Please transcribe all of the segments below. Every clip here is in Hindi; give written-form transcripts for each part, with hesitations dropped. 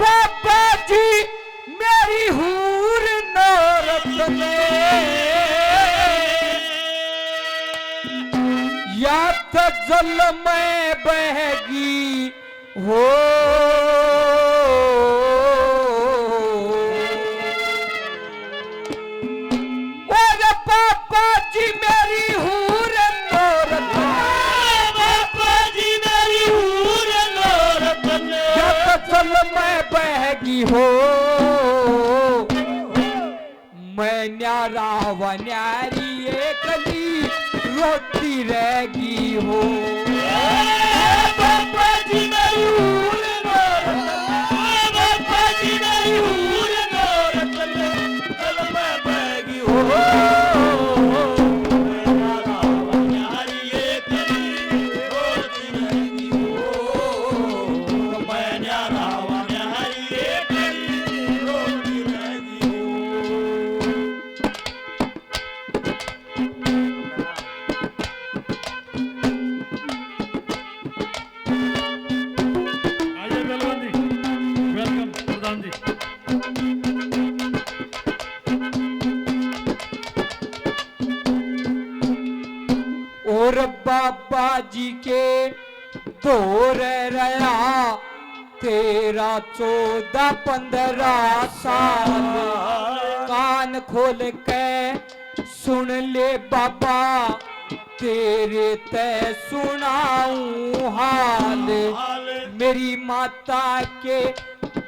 बाबा जी मेरी हूर नौरत या तो जल में बहगी हो और पापा जी मेरी हूर नौरत बाबा जी मेरी हूर नौरत या तो जल में बहगी हो मैं न्यारा व न्यारी एकली रोटी रहेगी हो बाबा जी मेरी हूर नौरत बाबा जी मेरी हूर नौरत चल मैं बहगी हो न्यारी एकली रोटी रहेगी हो मैं न्यारा व न्यारी एकली रोटी रहेगी हो आइए पहलवान जी, वेलकम प्रधान जी। और बाबा जी के दौर रहा 13-14-15 साल कान खोल के सुन ले बाबा तेरे ते सुनाऊं हाल मेरी माता के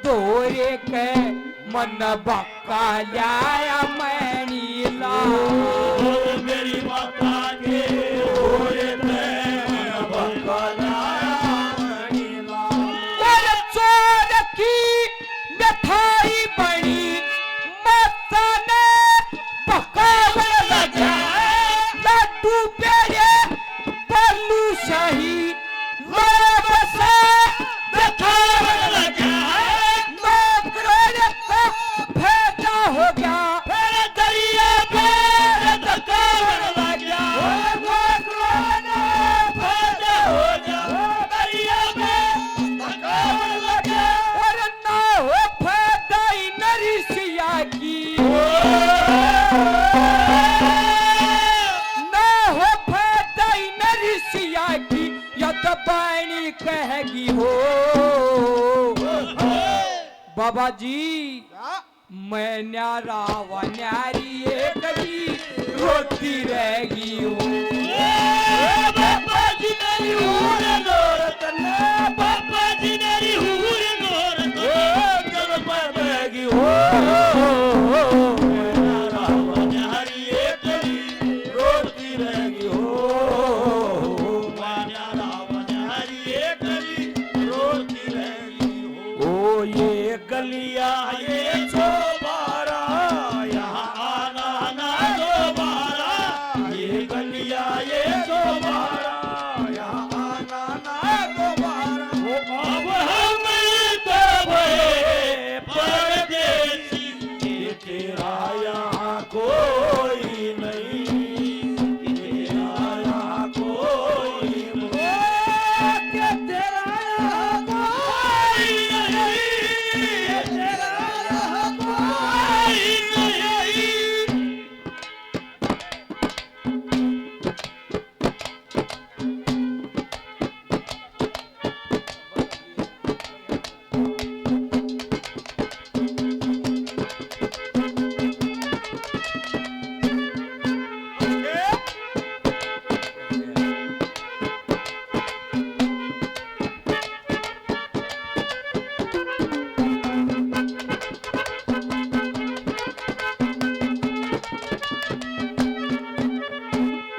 दौरे के मन बक्का लाया मैनी ला मेरी माता के होए मैं बकलाया नीला और चोर की मिठाई बनी माता ने पकावन लगा लड्डू पेड़े बल्लू शाही बसा दिखावन लगा नौकरों का फायदा हो गया फिर दरिया पर दिखावन लगा फायदा हो जा दरिया में दिखावन लगा और ना हो फायदा नरिसिया की ना हो फायदा नरिसिया की या तो पानी कहेगी हो बाबा जी मैं न्यारा व न्यारी एकली रोटी रहेगी हो बाबा जी मेरी हूर नौरत बाबा जी मेरी हूर नौरत चल मैं बहगी हो न्यारी एकली रोटी रहेगी हो न्यारी एकली रोटी रहेगी हो ओ ये गलिया ये छोबारा यहाँ आना ना दोबारा ये गलिया ये छोबारा यहाँ आना ना दोबारा अब हम तो भये परदेसी ये तेरा यहाँ कोई नहीं तेरा यहाँ कोई नहीं तेरा यहाँ कोई नहीं तेरा यहाँ कोई नहीं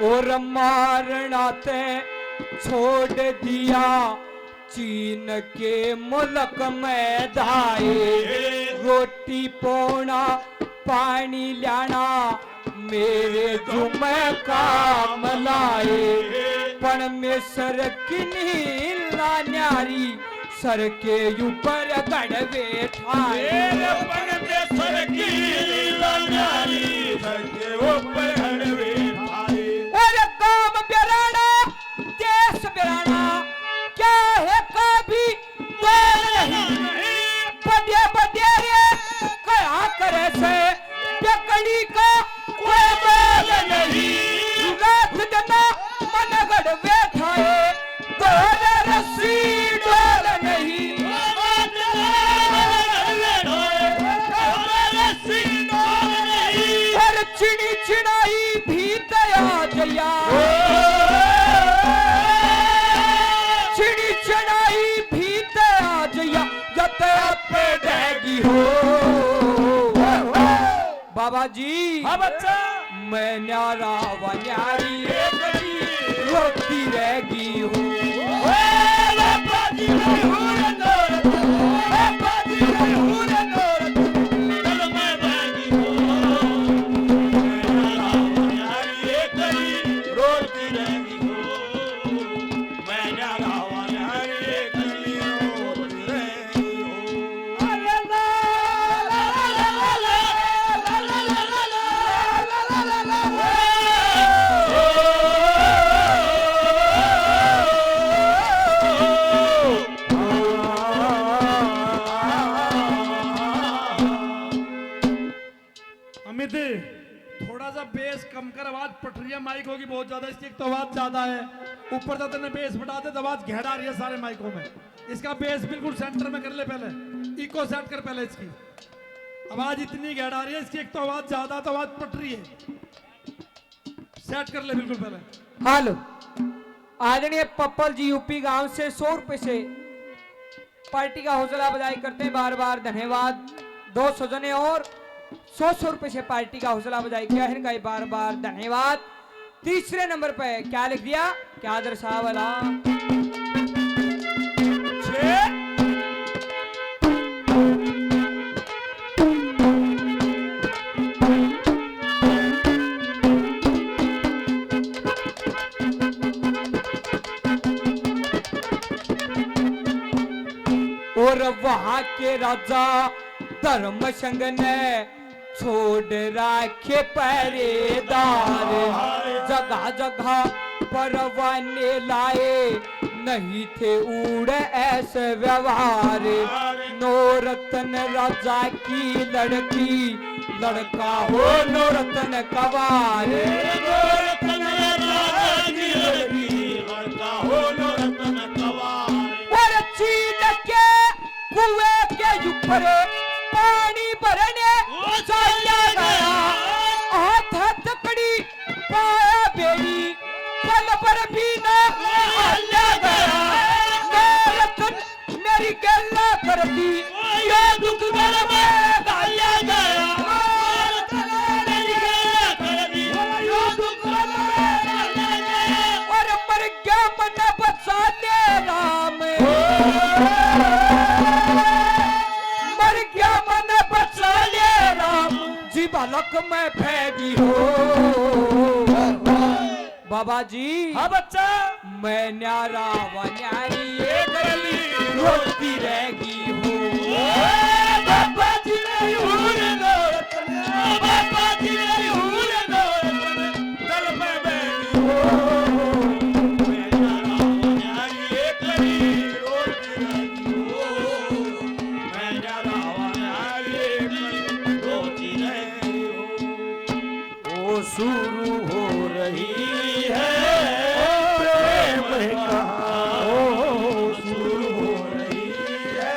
और मारना ते छोड़ दिया चीन के मुल्क में धाए रोटी पोना पानी लाना मेरे जुमे काम लाए पण में सर किन्हीं ला न्यारी सर के ऊपर गड़ बैठाए पण में बाबा जी हाँ बच्चा मैं न्यारा व न्यारी रोती रहेगी हूँ बाबा जी नहीं हूँ रे नौरत बाबा जी नहीं हूँ रे नौरत चल मैं बैगी हूँ न्यारी एक गली रोती रहेगी हूँ मैं न्यारा व न्यारी एक गली रोती रहेगी हूँ अरे ला ला ला ला ला ला ला ला ला ला ला ला अमित थोड़ा सा बेस कम कर, आवाज पटरिया माइक होगी बहुत ज्यादा, इसकी एक तो आवाज ज्यादा है, ऊपर से तेने बेस बढ़ा दे तो आवाज घेरा रही है सारे माइकों में। इसका बेस बिल्कुल सेंटर में कर ले, पहले इको सेट कर, पहले इसकी आवाज इतनी घेरा रही है, इसकी एक तो आवाज ज्यादा तो आवाज पटरी है, सेट कर ले बिल्कुल पहले। हेलो आदरणीय पप्पल जी यूपी गांव से 100 रुपए से पार्टी का हौसला बजाई करते हैं, बार बार धन्यवाद। 200 जने और 100 रुपए से पार्टी का हौसला बजाई किया है, इनका बार बार धन्यवाद। तीसरे नंबर पे क्या लिख दिया, क्या दर्शा वाला और वहां के राजा धर्म संग ने छोड़ राखे पहरेदार, जगह जगह परवाने लाए नहीं थे उड़ ऐसे व्यवहार। नौरतन राजा की लड़की लड़का हो नौरतन कवार, नौरतन राजा की लड़की लड़का हो नौरतन कवार। और चीन के कुएं के ऊपर पानी भरने चला गया, हाथ हथकड़ी पाया बेड़ी पल पर भी न हल्ला गया। नौरतन मेरी गल्ला कर दी ये दुख गल में डाला गया, नौरतन मेरी गल्ला कर दी ये दुख गल में डाला गया। और मर गया मन बचाने राम, मर गया मन बचाने राम, जी बालक में फैगी हो। बाबा जी हाँ बच्चा मैं न्यारा व न्यारी एक गली रोती रहेगी हूँ। बाबा जी नहीं हूँ रे नौरतन बाबा जी नहीं हूँ रे नौरतन चल मैं बैगी हूँ मैं न्यारा व न्यारी एक गली रोती रहेगी हूँ मैं न्यारा व न्यारी एक गली रोती रहेगी हूँ। ओ शुरू हो रही है प्रेम कहानी, ओ शुरू हो रही है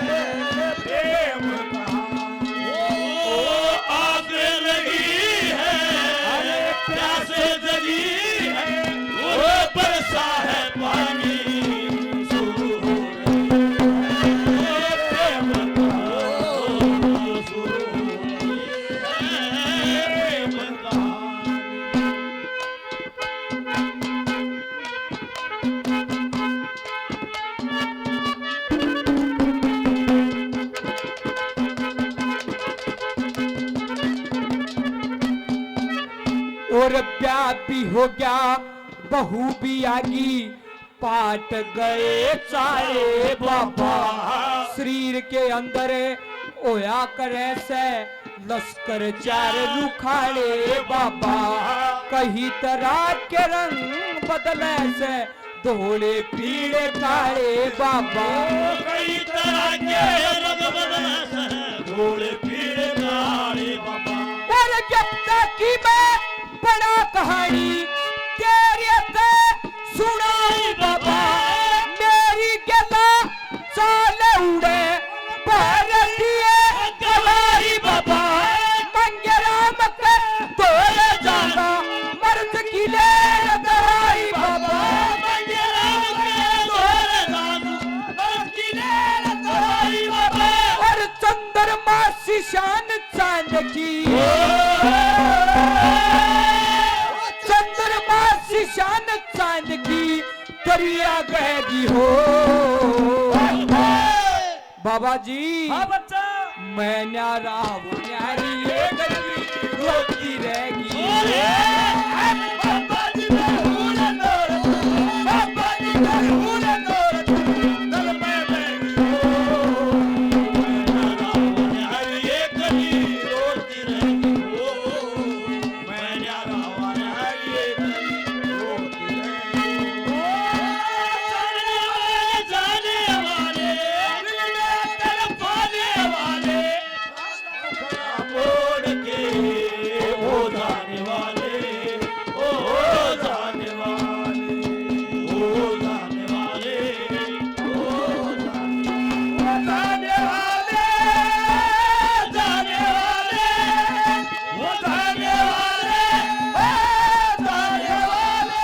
प्रेम कहानी, ओ आग लगी है प्यासे जगी है वो बरसा है पानी, शुरू हो रही है प्रेम कहानी, शुरू हो रही है प्रेम कहानी। और ब्याह भी हो गया बहू भी आगी, पाट गए सारे बाबा। शरीर के अंदर ओया करे से लश्कर चार रुखाड़े बाबा, कहीं तरह के रंग बदले से धोले पीले काले बाबा। कई तरह के रंग बदले से धोले पीले काले बाबा। और जब तक की मैं बड़ा कहानी तेरे ते सुनाई बाबा, मेरी गला चाल उड़े भारतीय कलाई बाबा। मंगे राम के तोले जाना मर्द की ले दवाई बाबा, मंगे राम के तोले जाना मर्द की ले दवाई बाबा। और चंद्रमा सी शान चांद की नारिया कहेगी हो। बाबा जी हाँ बच्चा मैं न्यारा वो न्यारी ये गली रोती रहेगी। बाबा जी मैं हूँ ना नौर, बाबा जी मैं हूँ ना नौर, दल पे बैठी हो। मैं रावण हर एक गली रोती रहेगी हो। मैं रावण हर एक गली रोती रहेगी हो। जाने वाले दिल में तड़पाने वाले मोड़ के हो जाने वाले, ओ जाने वाले, ओ जाने वाले, ओ जाने वाले, जाने वाले, वो जाने वाले, ओ जाने वाले।